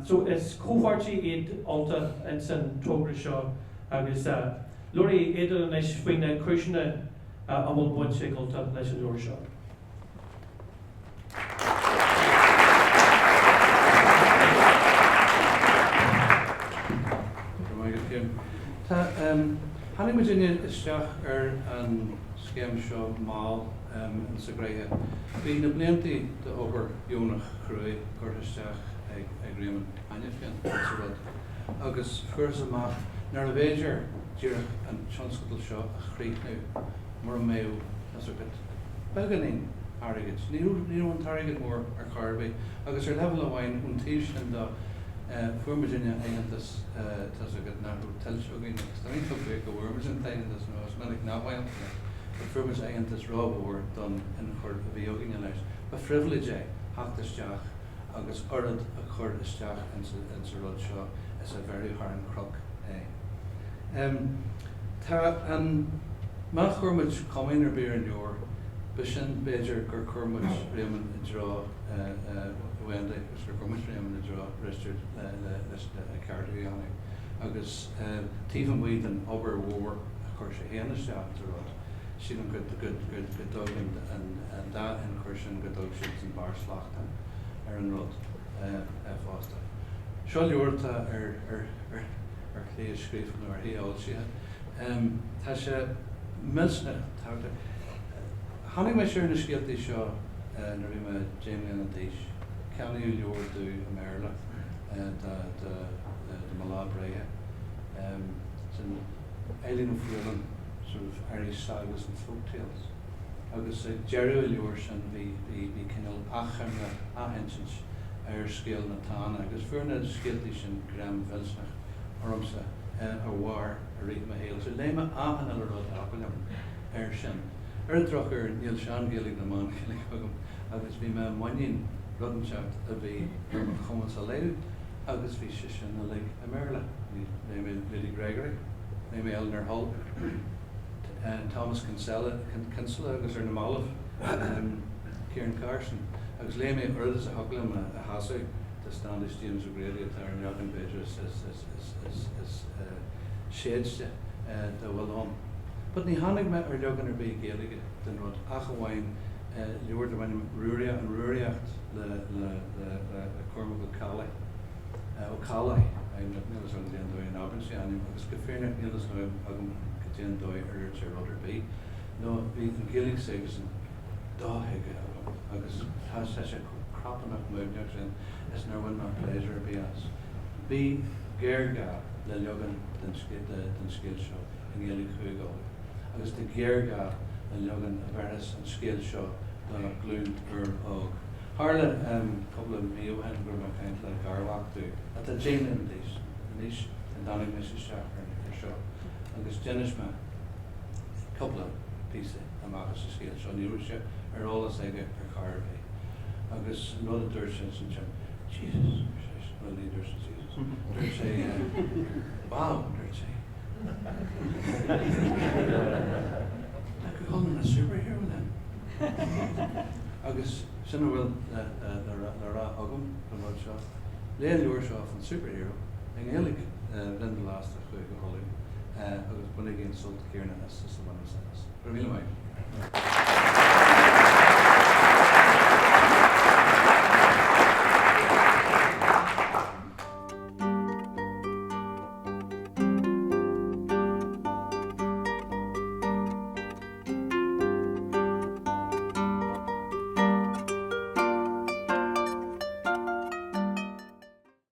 So is cóhartí iad alta in san tógra seo agus Lori iad an is faoine cruisina amol buint sé alta leis an leor seo. Hannig Virginia isteach an scéim seo máil in sa gréithe. Bhí na bliantí de obair Dúnach cruaigh gur isteach ag riamh aine sa rud. Agus fuair amach nar a bhéidir díreach an seanscoil seo a chríichnú mar méú as go beganín airigid. Níl an tarigid mór ar charbé. Agus ar level amháin úntaí sin do fuair Virginia aigeantas tas a go náú tilseogaí agus tá níl fé go bhfuir an taintas nó as minic náhhail. But fuair mis aigeantas rábhór don in chuir a bhíogaine leis. Ba frivolid é hachtasteach agus orad a chur isteach in sa rud seo is a very hard croc Tá an má chuirmuid comín ar bíar an leor, ba sin b'fhéidir gur chuirmuid riamann i drá Wendy gus gur chuirmuid riamann i drá reistir leis a ceartú annig. Agus tíomh an bhuiad an obair mhór a chuir sé héana isteach sa rud. Sin an go dog an da in chuir sin go dog sin an bar slachtan an rud fásta. Seo leorta ar clé scríomh nó ar híáil siad. Tá sé milsne táta. Tháinig mé sér na scialtaí seo nar bhí me Jamie an díis. Ceannaí leor dú a Merla de Malabrea. Sin Eileen O'Flynn sort of Irish sagas and folktales. Agus Jerry leor sin bhí cinnal acharna ahenchins ar scéal na tána agus fuairna scialtaí sin gram vilsnach ormsa a war a rí ma héal. So léime ahan a rud apalam ar sin. Ar drochar níl sean géalaigh na man chinnig agam agus bhí me mainin rudanshaft a bhí chuman sa léú agus bhí si sin a lig a Merla. Léime Lily Gregory, léime Eleanor Hull, Thomas Kinsella agus ar na Malach, Kieran Carson. Agus léime urdas a haglam a hasú to stand is James O'Grady at our American pages is shades the well on. But ní hannig me ar legan ar bí géalaige den rud achahhain leor de bhain ruúria an ruúriacht le corma go Calais. Ó Calais nílas an déan dói an Abinsi anim agus go féarnach nílas nó agam go déan dói ar sé rudidir bí. No bhí an géalaigh ségus an dáthaige agus tá sé crapanach muimneach sin is nar bhain mar pléisiúr bí as. Bí géirga le legan den scéal seo in géalaigh chuigáil. Agus de géirga le legan a bheras an scéal seo do glún og. Harla couple of mío hen gur mar kaint le garhachtú at a Jane in níos an danig mis isteach ar seo. Agus dénis me couple of písa amachchas a scéal seo níú se ar ólas aige ar charbé. Agus rud a dúir sin sin Jesus, rud í dúir sin Jesus. Dúir sé, wow, dúir sé. Like a call a superhero then. Agus sinna bhfuil le rá agam go bhfuil seo. Léon leor seo an superhero, ag éalaigh bhín lásta chuig go tholaigh agus bunig géon sult céarna as sa bhanas. Gur míle mhaith.